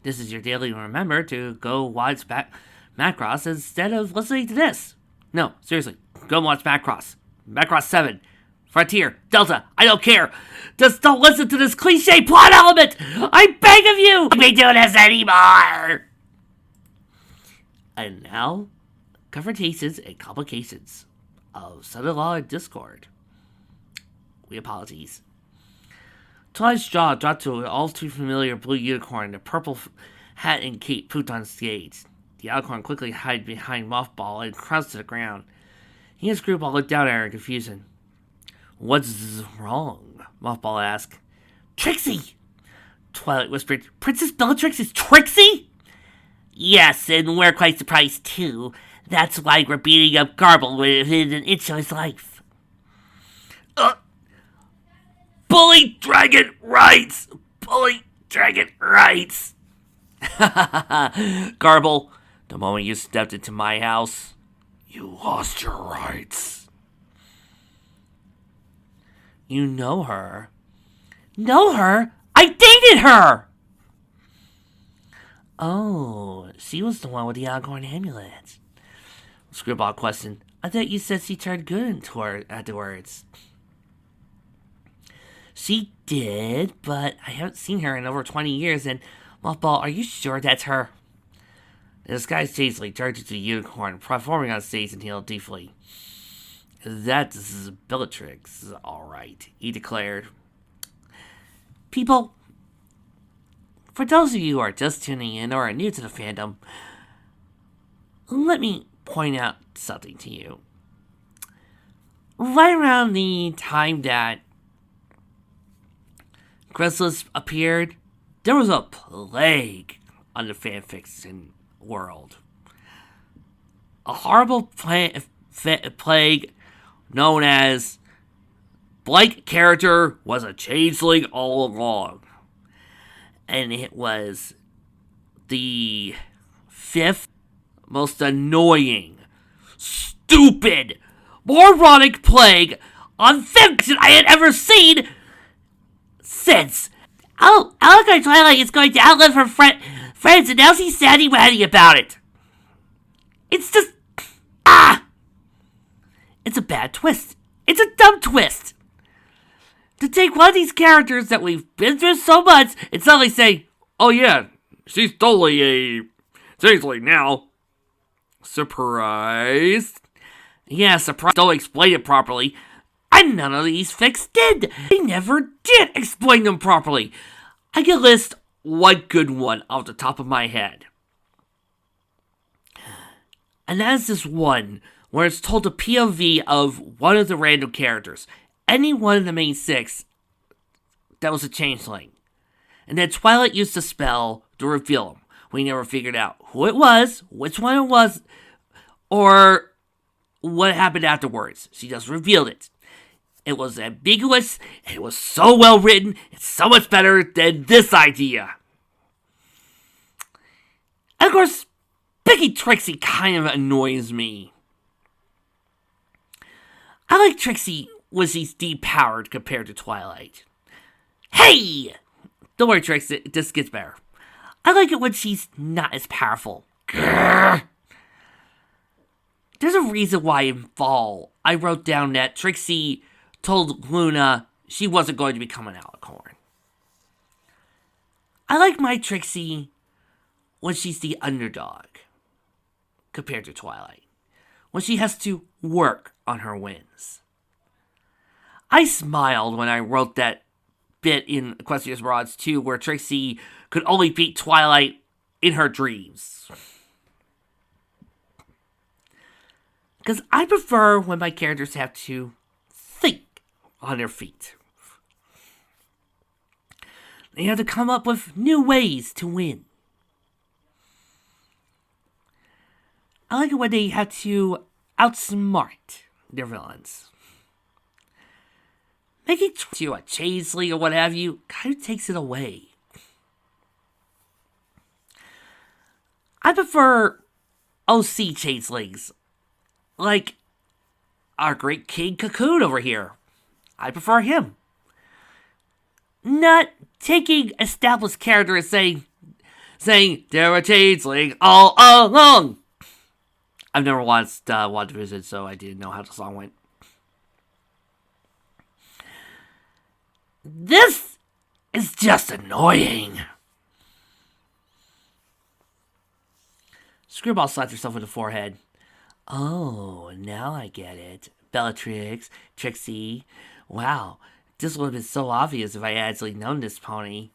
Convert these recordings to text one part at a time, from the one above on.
This is your daily remember to go watch Macross instead of listening to this. No, seriously, go watch Macross. Macross 7. Frontier, Delta, I don't care. Just don't listen to this cliche plot element. I beg of you. Don't be doing this anymore. And now, confrontations and complications of son-in-law and Discord. We apologize. Twilight's jaw dropped to an all-too-familiar blue unicorn, the purple hat and cape pooped on stage. The unicorn quickly hid behind Mothball and crouched to the ground. He and Screwball looked down at her in confusion. "What's wrong?" Mothball asked. "Trixie!" Twilight whispered. "Princess Bellatrix is Trixie?" "Yes, and we're quite surprised too. That's why we're beating up Garble within an inch of his life." Bully dragon rights! Bully dragon rights! Garble, the moment you stepped into my house, you lost your rights. You know her. Know her? I dated her! Oh, she was the one with the unicorn amulet. Screwball questioned. I thought you said she turned good afterwards. She did, but I haven't seen her in over 20 years, and Mothball, are you sure that's her? The disguised Chaisley turned into a unicorn, performing on stage and healed deeply. That's Bellatrix, alright, he declared. People, for those of you who are just tuning in or are new to the fandom, let me point out something to you. Right around the time that Chrysalis appeared, there was a plague on the fanfiction world. A horrible plague known as blank character was a changeling all along. And it was the 5th most annoying, stupid, moronic plague on fiction I had ever seen since. Alligator Twilight is going to outlive her friends, and now she's saddy-waddy about it. It's just... It's a bad twist. It's a dumb twist. To take one of these characters that we've been through so much and suddenly say, oh yeah, she's totally a changeling now. Surprised? Yeah, surprised. Don't explain it properly. And none of these fics did. They never did explain them properly. I can list one good one off the top of my head. And that is this one where it's told the POV of one of the random characters. Any one of the main 6 that was a changeling. And then Twilight used a spell to reveal him. We never figured out who it was, which one it was, or what happened afterwards. She just revealed it. It was ambiguous, and it was so well written, it's so much better than this idea. And of course, Becky Trixie kind of annoys me. I like Trixie when she's depowered compared to Twilight. Hey! Don't worry, Trixie, this gets better. I like it when she's not as powerful. Grr. There's a reason why in Fall, I wrote down that Trixie told Luna she wasn't going to become an alicorn. I like my Trixie when she's the underdog compared to Twilight. When she has to work on her wins. I smiled when I wrote that bit in Equestria's Rods 2 where Trixie could only beat Twilight in her dreams. Because I prefer when my characters have to think on their feet. They have to come up with new ways to win. I like it when they have to outsmart their villains. Making you a changeling or what have you kind of takes it away. I prefer OC changelings, like our great King Cocoon over here. I prefer him. Not taking established character and saying, saying they're a changeling all along. I've never watched WandaVision, so I didn't know how the song went. This is just annoying. Screwball slapped herself in the forehead. Oh, now I get it. Bellatrix, Trixie. Wow, this would have been so obvious if I had actually known this pony.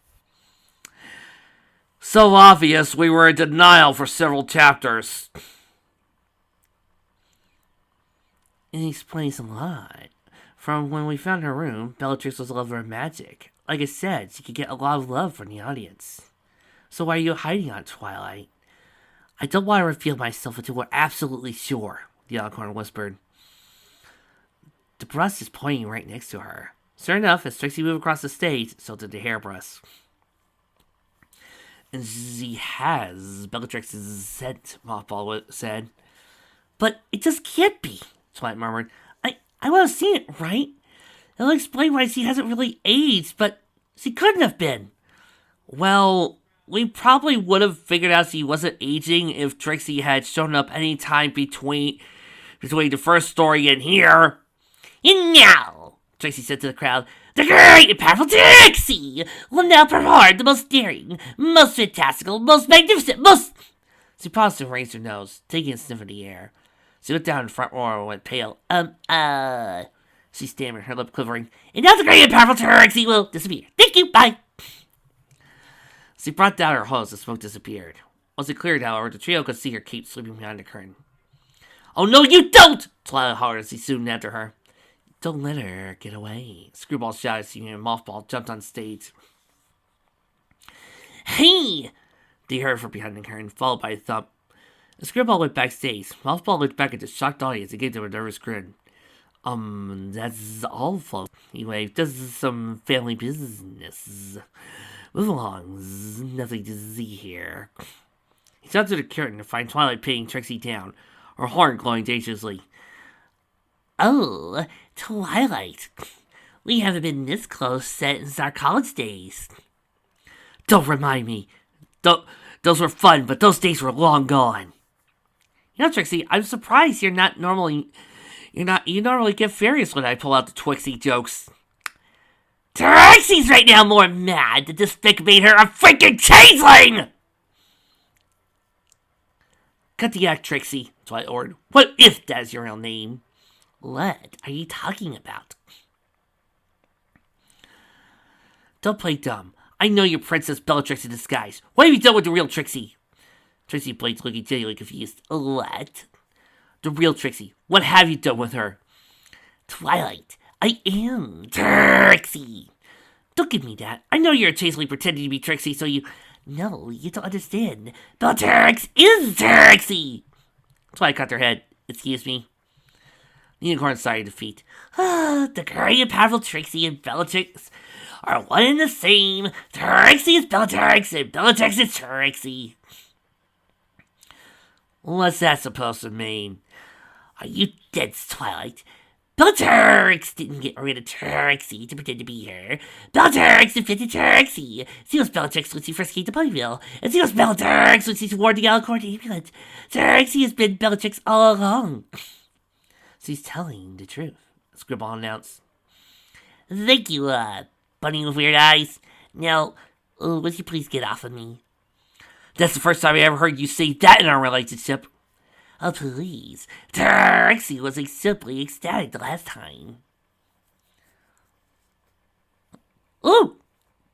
So obvious, we were in denial for several chapters. It explains a lot. From when we found her room, Bellatrix was a lover of magic. Like I said, she could get a lot of love from the audience. So why are you hiding on Twilight? I don't want to reveal myself until we're absolutely sure, the Alicorn whispered. The brush is pointing right next to her. Sure enough, as Trixie moved across the stage, so did the hairbrush. And she has Bellatrix's scent, Mothball said. But it just can't be, Twilight murmured. I would have seen it, right? It'll explain why she hasn't really aged, but she couldn't have been. Well, we probably would have figured out she wasn't aging if Trixie had shown up any time between the first story and here. And now, Trixie said to the crowd, the great and powerful Trixie will now perform the most daring, most fantastical, most magnificent, most... She paused and raised her nose, taking a sniff of the air. She looked down in the front row and went pale. She stammered, her lip quivering. And now the great and powerful Trixie will disappear. Thank you, bye. She brought down her hose, the smoke disappeared. Once it cleared, however, the trio could see her cape sweeping behind the curtain. Oh, no, you don't! Twilight hollered as he zoomed after her. Don't let her get away. Screwball shouted, seeing and Mothball jumped on stage. Hey! They heard from behind the curtain, followed by a thump. The Screwball went backstage. Mothball looked back at the shocked audience and gave them a nervous grin. That's all, folks. He waved. This is some family business. Move along. There's nothing to see here. He jumped to the curtain to find Twilight pinning Trixie down, her horn glowing dangerously. Oh, Twilight. We haven't been this close since our college days. Don't remind me. Those were fun, but those days were long gone. You know, Trixie, I'm surprised you normally get furious when I pull out the Twixie jokes. Trixie's right now more mad that this fic made her a freaking changeling! Cut the act, Trixie, Twilight ordered. What if that's your real name? What are you talking about? Don't play dumb. I know you're Princess Bellatrix in disguise. What have you done with the real Trixie? Trixie blinked, looking genuinely confused. What? The real Trixie. What have you done with her? Twilight, I am Trixie. Don't give me that. I know you're chasing pretending to be Trixie, so you... No, you don't understand. Bellatrix is Trixie! Twilight cut her head. Excuse me. The unicorn sighed in defeat. The great and powerful Trixie and Bellatrix are one and the same. Trixie is Bellatrix and Bellatrix is Trixie. What's that supposed to mean? Are you dead, Twilight? Bellatrix didn't get rid of Trixie to pretend to be her. Bellatrix defeated Trixie. She was Bellatrix when she first came to Ponyville, and she was Bellatrix when she wore the Alicorn amulet. Trixie has been Bellatrix all along. She's telling the truth, Scribble announced. Thank you, bunny with weird eyes. Now, would you please get off of me? That's the first time I ever heard you say that in our relationship. Oh, please. Trixie was simply ecstatic the last time. Ooh!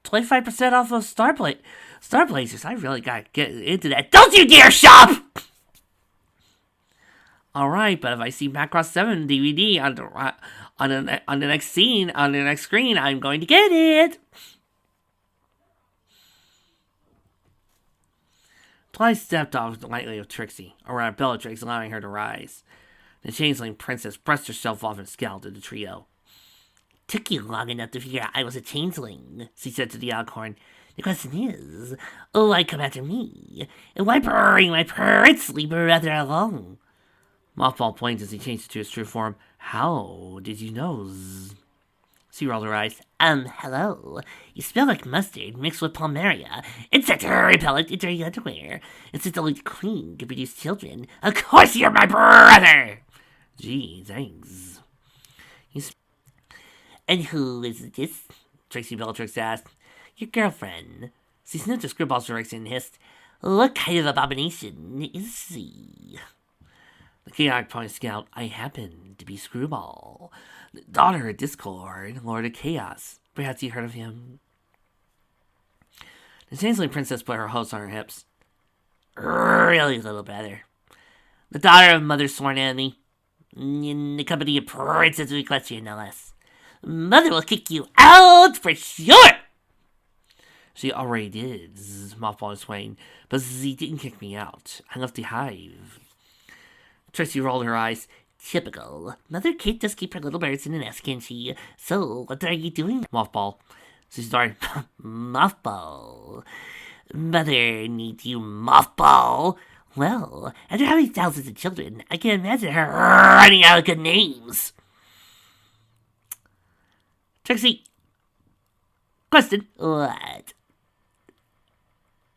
25% off of Star Blazers. I really gotta get into that. Don't you dare shop! Alright, but if I see Macross 7 DVD on the next scene, on the next screen, I'm going to get it! Twilight stepped off lightly of Trixie, around Bellatrix, allowing her to rise. The changeling princess brushed herself off and scowled at the trio. Took you long enough to figure out I was a changeling, she said to the Alicorn. The question is, why come after me? And why bring my princely brother along? Mothball pointed as he changed it to his true form. How did you know? She rolled her eyes. Hello. You smell like mustard mixed with palmaria. Insect repellent in dirty underwear. It's only the queen can produce children. Of course you're my brother! Gee, thanks. And who is this? Tracy Bellatrix asked. Your girlfriend. She sniffed her Screwball's direction and hissed. What kind of abomination is she? The chaotic pointed out, I happen to be Screwball, daughter of Discord, Lord of Chaos. Perhaps you heard of him? The changeling princess put her hopes on her hips. Really, little brother. The daughter of Mother's sworn enemy. In the company of Princess Equestria, no less. Mother will kick you out for sure! She already did, Mothball explained, but she didn't kick me out. I left the hive. Trixie rolled her eyes. Typical. Mother can't just keep her little birds in a nest, can she? So, what are you doing, Mothball? She started, Mothball. Mother needs you, Mothball. Well, after having thousands of children, I can imagine her running out of good names. Trixie, question. What?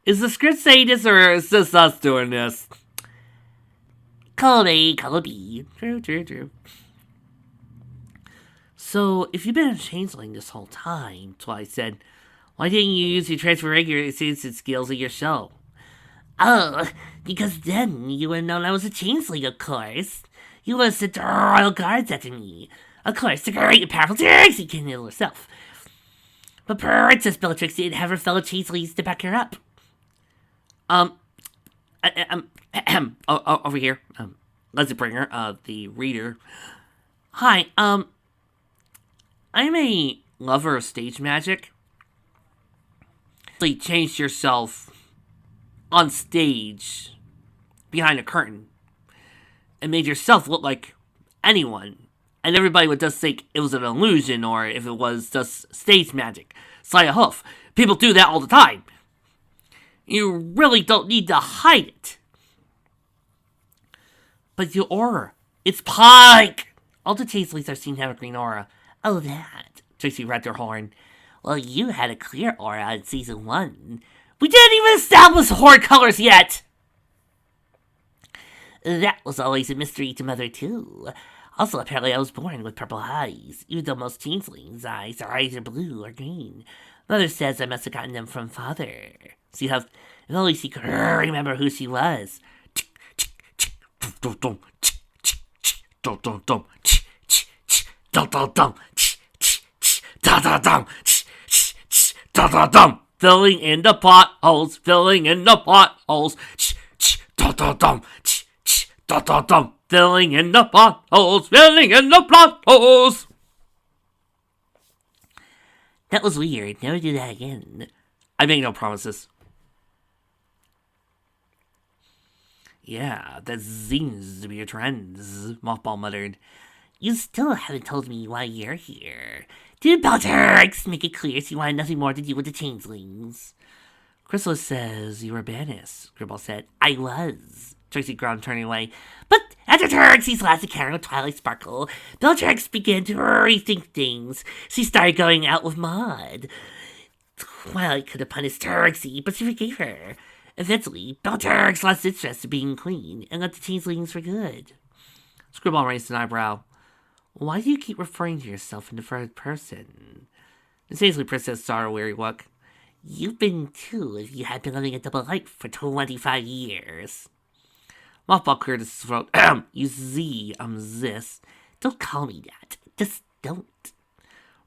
Is the script saying this, or is this us doing this? Call A, call B. True. So, if you've been a changeling this whole time, Twilight said, why didn't you use your transfiguration skills at your show? Oh, because then you would have known I was a changeling, of course. You would have sent royal guards after me. Of course, the great and powerful Trixie can handle herself. But Princess Bellatrix didn't have her fellow changelings to back her up. Over here. Leslie Bringer, the reader. Hi, I'm a lover of stage magic. You changed yourself on stage behind a curtain and made yourself look like anyone. And everybody would just think it was an illusion or if it was just stage magic. Sleight of hoof. People do that all the time. You really don't need to hide it. But your aura, it's Pike! All the changelings I've seen have a green aura. Oh, that. Trixie read her horn. Well, you had a clear aura in season 1. We didn't even establish horn colors yet! That was always a mystery to Mother, too. Also, apparently I was born with purple eyes, even though most changelings' eyes are either blue or green. Mother says I must have gotten them from Father. See how, if only she could remember who she was. Filling in the potholes, filling in the potholes. Filling in the potholes, filling in the potholes. That was weird. Never do that again. I make no promises. Yeah, that seems to be a trend, Mothball muttered. You still haven't told me why you're here. Did Bellatrix make it clear she wanted nothing more to do with the changelings? Chrysalis says you were banished, Gribble said. I was. Trixie groaned, turning away. But after Trixie's last encounter with Twilight Sparkle, Bellatrix began to rethink things. She started going out with Maud. Twilight could have punished Trixie, but she forgave her. Eventually, Bellatrix lost interest in being queen and left the changelings for good. Screwball raised an eyebrow. Why do you keep referring to yourself in the third person? The changeling princess saw a weary look. You've been too if you had been living a double life for 25 years. Mothball cleared his throat. You see, I'm this. Don't call me that. Just don't.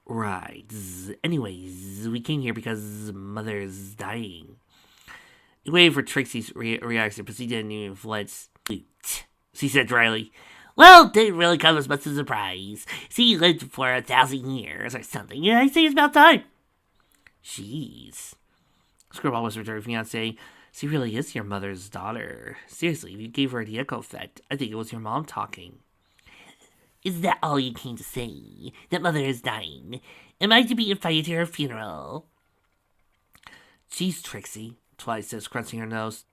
Right. Anyways, we came here because Mother's dying. He waited for Trixie's reaction, but she didn't even flinch. She said dryly. Well, didn't really come as much as a surprise. She lived for 1,000 years or something, and I say it's about time. Jeez. Screwball whispered to her fiancé. She really is your mother's daughter. Seriously, if you gave her the echo effect, I think it was your mom talking. Is that all you came to say? That Mother is dying? Am I to be invited to her funeral? Jeez, Trixie, Twilight says, crunching her nose.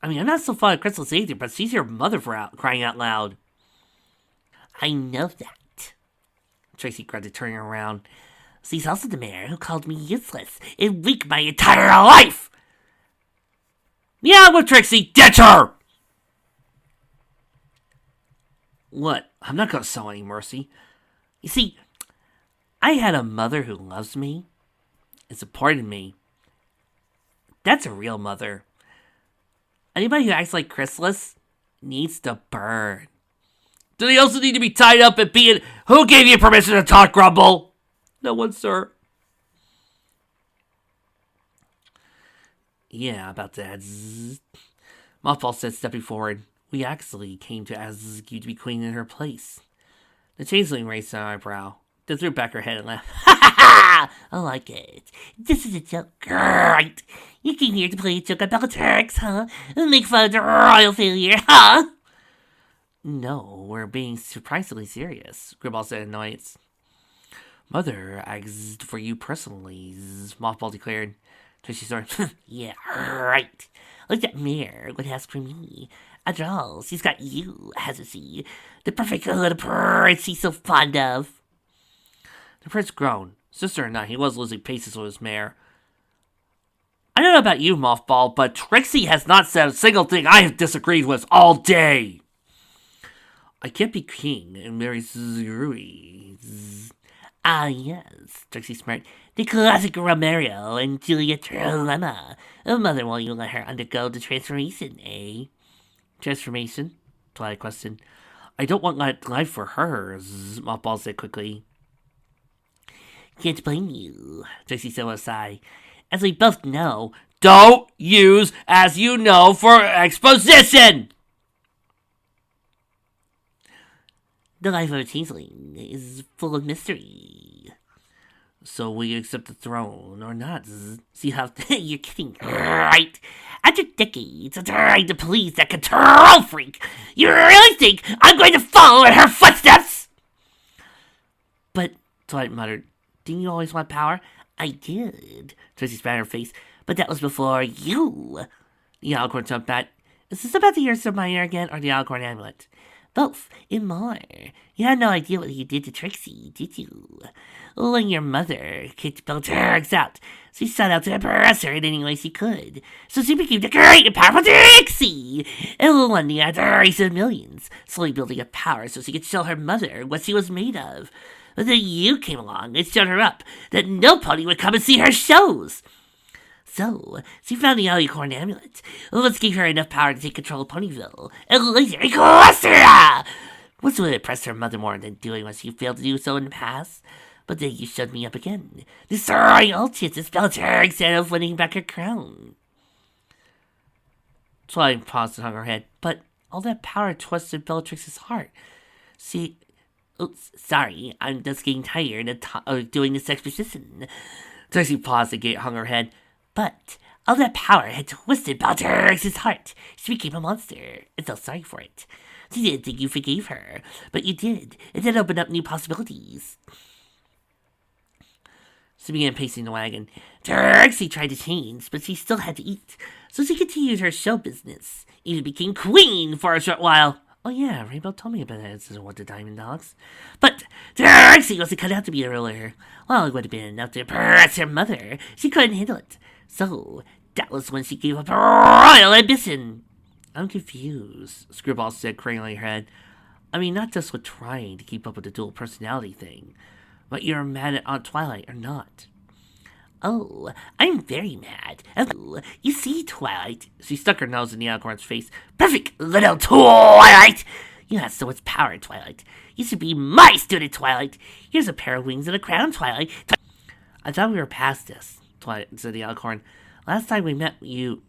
I mean, I'm not so fond of Chrysalis either, but she's your mother for crying out loud. I know that. Tracy grunted, turning around. She's also the mayor who called me useless and weak my entire life! Yeah, with Trixie, ditch her! What? I'm not gonna show any mercy. You see, I had a mother who loves me and supported me. That's a real mother. Anybody who acts like Chrysalis needs to burn. Do they also need to be tied up and beaten? Who gave you permission to talk, Grumble? No one, sir. Yeah, about that. Mothball said, stepping forward. We actually came to ask you to be queen in her place. The changeling raised an eyebrow, then threw back her head and laughed. Ha ha ha! I like it. This is a joke. Great. You came here to play a joke about Bellatrix, huh? And make fun of the royal failure, huh? No, we're being surprisingly serious, Gribble said in annoyance. Mother asked for you personally, Mothball declared. Tracy started. Yeah, right. Like that mayor would ask for me. After all, she's got you, hasn't she? The perfect little prince she's so fond of. The prince groaned. Sister or not, he was losing paces with his mare. I don't know about you, Mothball, but Trixie has not said a single thing I have disagreed with all day. I can't be king and marry Zuri. Ah, yes, Trixie smirked. The classic Romero and Juliet dilemma. Mother, won't you let her undergo the transformation, eh? Transformation? Twilight questioned. I don't want life for her, Mothball said quickly. Can't blame you, Trixie said with a sigh. As we both know, don't use as you know for exposition! The life of a changeling is full of mystery. So will you accept the throne or not? See how you're kidding, right? After decades of trying to please that control freak, you really think I'm going to follow in her footsteps? But, Twilight muttered, didn't you always want power? I did, Tracy spat her face, but that was before you. The Alicorn jumped back. Is this about the years of my ear again, or the Alicorn amulet? Both, and more. You had no idea what you did to Trixie, did you? When your mother kicked Bellatrix out, she sought out to impress her in any way she could. So she became the great and powerful Trixie! And one day after a race of millions, slowly building up power so she could show her mother what she was made of. But then you came along and showed her up that no pony would come and see her shows. So, she found the Alicorn amulet, which gave her enough power to take control of Ponyville, and later Equestria! Which would impress her mother more than doing what she failed to do so in the past. But then you showed me up again, destroying all chances Bellatrix instead of winning back her crown. Twilight paused and hung her head, but all that power twisted Bellatrix's heart. Oops, sorry, I'm just getting tired of doing this exposition. Tracy paused and hung her head. But all that power had twisted Bellatrix's heart. She became a monster and felt sorry for it. She didn't think you forgave her, but you did. It did open up new possibilities. She began pacing the wagon. Trixie tried to change, but she still had to eat. So she continued her show business, even became queen for a short while. Oh yeah, Rainbow told me about that incident with the Diamond Dogs. But Trixie wasn't cut out to be a ruler. Well, it would have been enough to impress her mother. She couldn't handle it. So, that was when she gave up her royal ambition. I'm confused, Scribble said, craning her head. I mean, not just with trying to keep up with the dual personality thing, but you're mad at Aunt Twilight or not. Oh, I'm very mad. You see, Twilight. She stuck her nose in the Alicorn's face. Perfect little Twilight! You have so much power, Twilight. You should be my student, Twilight. Here's a pair of wings and a crown, Twilight. I thought we were past this, Twilight said the Alicorn. Last time we met, you...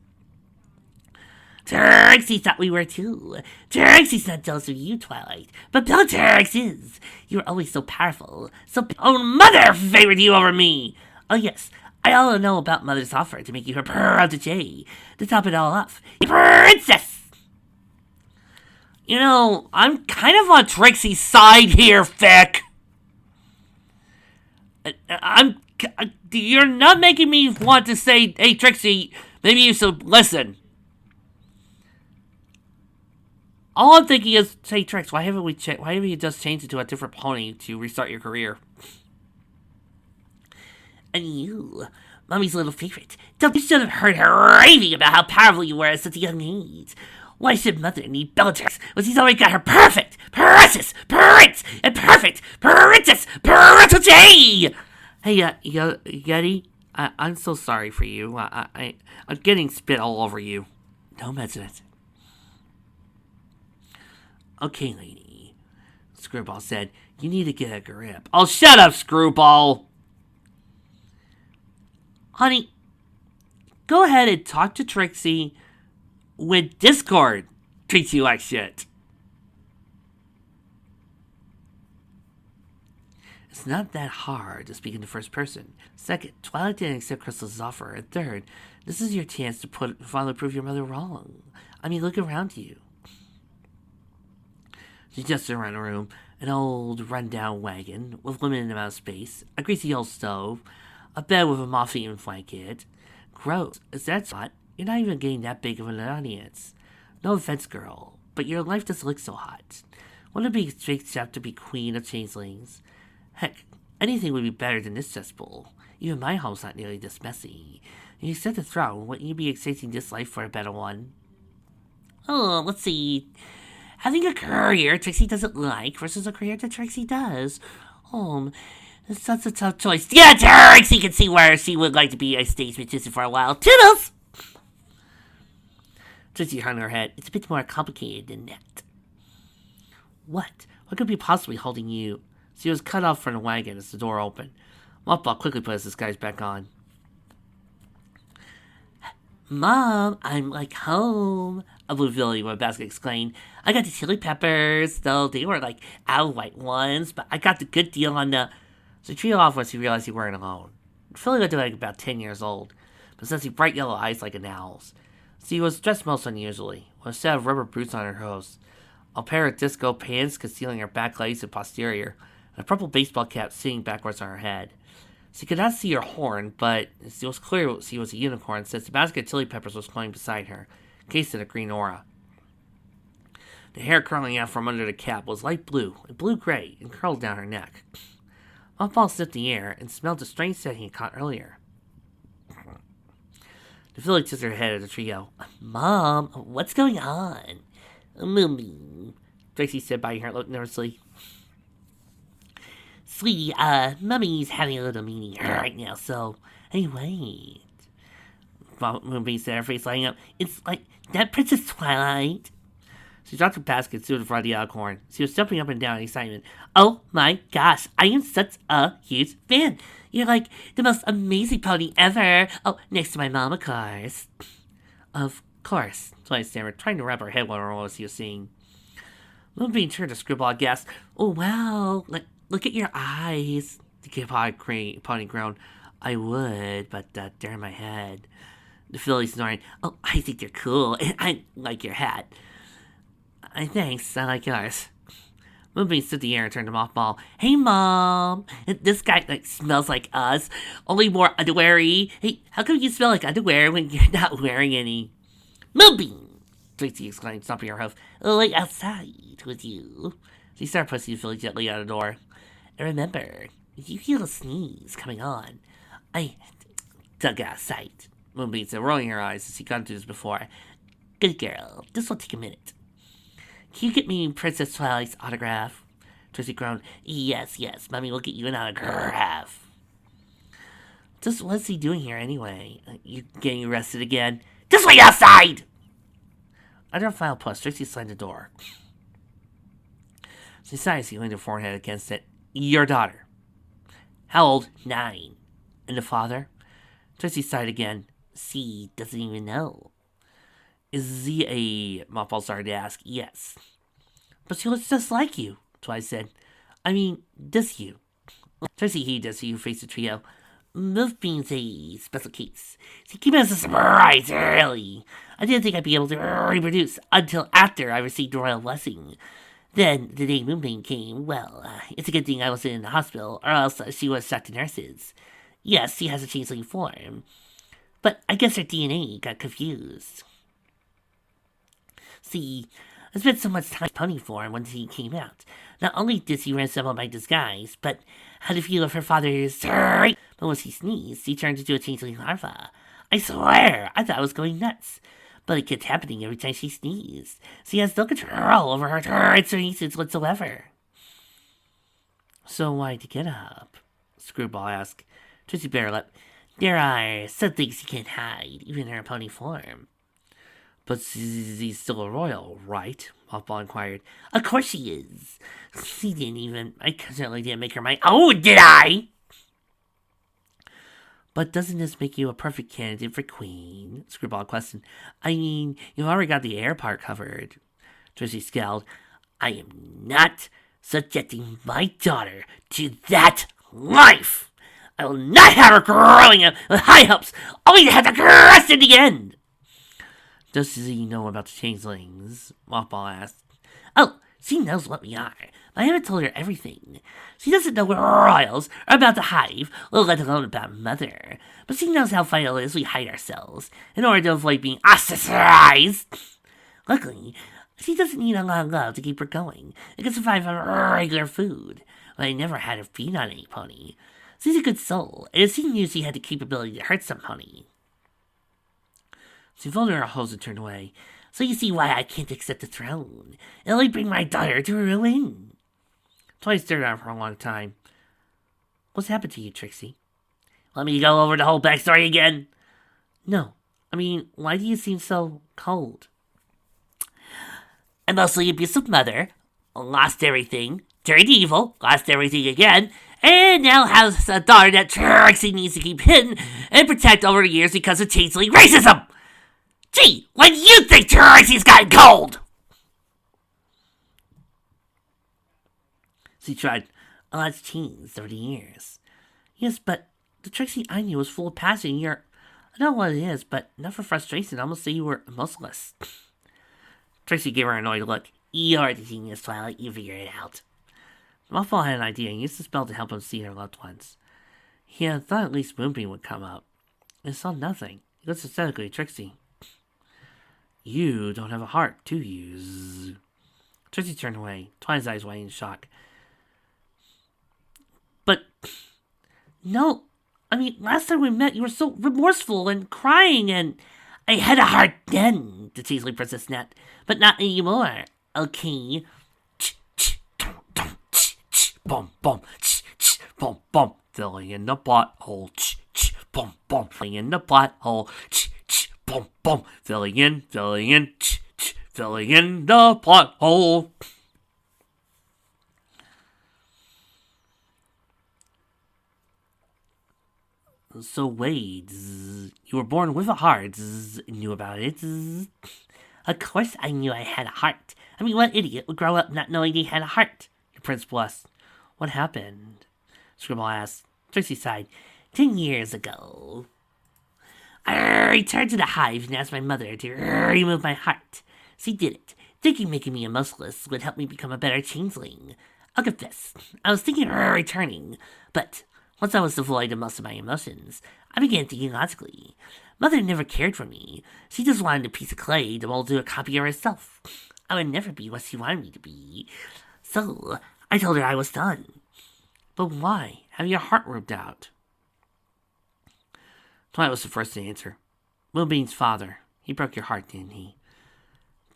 Trixie thought we were too. Trixie's not jealous of you, Twilight, but Bellatrix is. You were always so powerful. So own mother favored you over me. Oh yes, I all know about Mother's offer to make you her protege. To top it all off, princess! You know, I'm kind of on Trixie's side here, Fick. You're not making me want to say, hey, Trixie, maybe you should listen. All I'm thinking is, say, Trix, why haven't you just changed it to a different pony to restart your career? And you, Mommy's little favorite. You should have heard her raving about how powerful you were at such a young age. Why should Mother need Bellatrix when she's already got her perfect, precious, and perfect, princess, J? Hey, Yeti, I'm so sorry for you. I'm getting spit all over you. Don't mention it. Okay, lady, Screwball said. You need to get a grip. Oh, shut up, Screwball! Honey, go ahead and talk to Trixie when Discord treats you like shit. It's not that hard to speak in the first person. Second, Twilight didn't accept Crystal's offer. And third, this is your chance to finally prove your mother wrong. I mean, look around you. She gestured around the room. An old, run-down wagon with limited amount of space, a greasy old stove, a bed with a moth-eaten blanket. Gross. Is that spot? You're not even getting that big of an audience. No offense, girl, but your life doesn't look so hot. Wouldn't it be a straight step to be queen of changelings? Heck, anything would be better than this cesspool. Even my home's not nearly this messy. If you accept the throne, wouldn't you be exchanging this life for a better one? Oh, let's see. Having a career Trixie doesn't like versus a career that Trixie does. It's such a tough choice. Yeah, Trixie can see where she would like to be a stage magician for a while. Toodles! Trixie hung her head. It's a bit more complicated than that. What? What could be possibly holding you? She was cut off from the wagon as the door opened. Mothball quickly put his disguise back on. Mom, I'm like home, a blue Billy when Basket exclaimed. I got the chili peppers, though they were like our white ones, but I got the good deal on the... So he trailed off once he realized he weren't alone. Philly looked like about 10 years old, possessing bright yellow eyes like an owl's. She was dressed most unusually, with a set of rubber boots on her hose, a pair of disco pants concealing her back legs and posterior, and a purple baseball cap sitting backwards on her head. She could not see her horn, but it was clear she was a unicorn since the basket of chili peppers was lying beside her, encased in a green aura. The hair curling out from under the cap was light blue and blue-gray and curled down her neck. Mothball sniffed the air and smelled the strange scent he had caught earlier. The filly tilted her head at the trio. Mom, what's going on? Moonbeam, Trixie said, biting her lip nervously. Sweetie, Mummy's having a little meeting right now, so... Hey, wait. Moonbeam said, her face lighting up. It's like that Princess Twilight. She dropped her basket and stood in front of the unicorn. She was jumping up and down in excitement. Oh my gosh, I am such a huge fan. You're like the most amazing pony ever. Oh, next to my mom, of course. Of course, Twilight stammered, trying to wrap her head around what she was seeing. Moonbeam turned to Screwball and gasped. Oh, wow, look at your eyes. The kid pony groaned. I would, but they're in my head. The filly snoring. Oh, I think they're cool. I like your hat. Thanks, I like yours. Moonbeam stood in the air and turned to Mothball. Hey, Mom! This guy smells like us, only more underwear-y. Hey, how come you smell like underwear when you're not wearing any? Moonbeam! Trixie exclaimed, stomping her hoof. Like outside with you. She started pushing the filly gently out of the door. And remember, if you feel a sneeze coming on, I dug out of sight. Moonbeam said, rolling her eyes as she got into this before. Good girl, this will take a minute. Can you get me Princess Twilight's autograph? Trixie groaned. Yes, Mommy will get you an autograph. Just what's he doing here anyway? You getting arrested again? Just wait outside! Under a file plus, Trixie slammed the door. She sighed as he leaned her forehead against it. Your daughter. How old? 9. And the father? Trixie sighed again. She doesn't even know. Is he a... Mothball started to ask. Yes. But she looks just like you, Twilight said. I mean, does you? Trixie heaved as you faced the trio. Moonbeam's a special case. She came as a surprise, really. I didn't think I'd be able to reproduce until after I received the royal blessing. Then, the day Moonbeam came, well, it's a good thing I wasn't in the hospital, or else she would have shot the nurses. Yes, she has a changeling form. But I guess her DNA got confused. See, I spent so much time in pony form when he came out. Not only did he resemble my disguise, but had a feel of her father's. But once he sneezed, he turned into a changeling larva. I swear, I thought I was going nuts. But it kept happening every time she sneezed. She has no control over her transformations whatsoever. So why'd you get up? Screwball asked. Trixie Bear lip. There are some things you can't hide, even in her pony form. But she's still a royal, right? Mothball inquired. Of course she is. I certainly didn't make her my own, did I? But doesn't this make you a perfect candidate for queen? Screwball questioned. I mean, you've already got the air part covered. Trixie scowled. I am not subjecting my daughter to that life. I will not have her growing up with high hopes, only to have to crush in the end. Does he know about the changelings? Mothball asked. Oh, she knows what we are, but I haven't told her everything. She doesn't know we're royals or about the hive, let alone about Mother. But she knows how vital it is we hide ourselves in order to avoid being ostracized. Luckily, she doesn't need a lot of love to keep her going and can survive on regular food. But I never had her feed on any pony. She's a good soul, and she knew she had the capability to hurt some pony. She folded her hose and turned away. So you see why I can't accept the throne. It'll only bring my daughter to ruin. Twice stared at her for a long time. What's happened to you, Trixie? Want me to go over the whole backstory again? No. I mean, why do you seem so cold? A mostly abusive mother. Lost everything. Turned evil. Lost everything again. And now has a daughter that Trixie needs to keep hidden and protect over the years because of changeling racism. Gee, when do you think Trixie's gotten cold? She tried. A lot's changed over the years. Yes, but the Trixie I knew was full of passion. I know what it is, but not for frustration. I almost say you were emotionless. Trixie gave her an annoyed look. You're the genius, Twilight. You figure it out. Mothball had an idea and used the spell to help him see her loved ones. He had thought at least Moonbeam would come up. And saw nothing. He was aesthetically Trixie. You don't have a heart, do you? Trixie turned away, Twilight's eyes wide in shock. But, no, I mean, last time we met, you were so remorseful and crying, and I had a heart then, the Changeling Princess snapped, but not anymore, okay? Bum, bum, bum, bum, filling in the pothole, bum, bum, filling in the pothole, bum, bum, filling in the pothole. So wait, you were born with a heart, knew about it. Of course I knew I had a heart. I mean, what idiot would grow up not knowing he had a heart? The prince blushed. What happened? Scribble asked. Trixie sighed. 10 years ago. I returned to the hive and asked my mother to remove my heart. She did it, thinking making me emotionless would help me become a better changeling. I'll confess, I was thinking of returning, but once I was devoid of most of my emotions, I began thinking logically. Mother never cared for me. She just wanted a piece of clay to mold to a copy of herself. I would never be what she wanted me to be. So, I told her I was done. But why? Have your heart ripped out? Twilight was the first to answer. Moonbeam's father. He broke your heart, didn't he?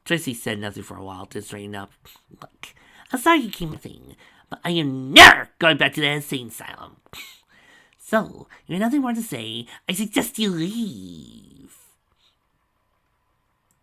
Trixie said nothing for a while to straighten up. Look, I'm sorry you came thing, but I am never going back to the insane asylum. So, if you have nothing more to say, I suggest you leave.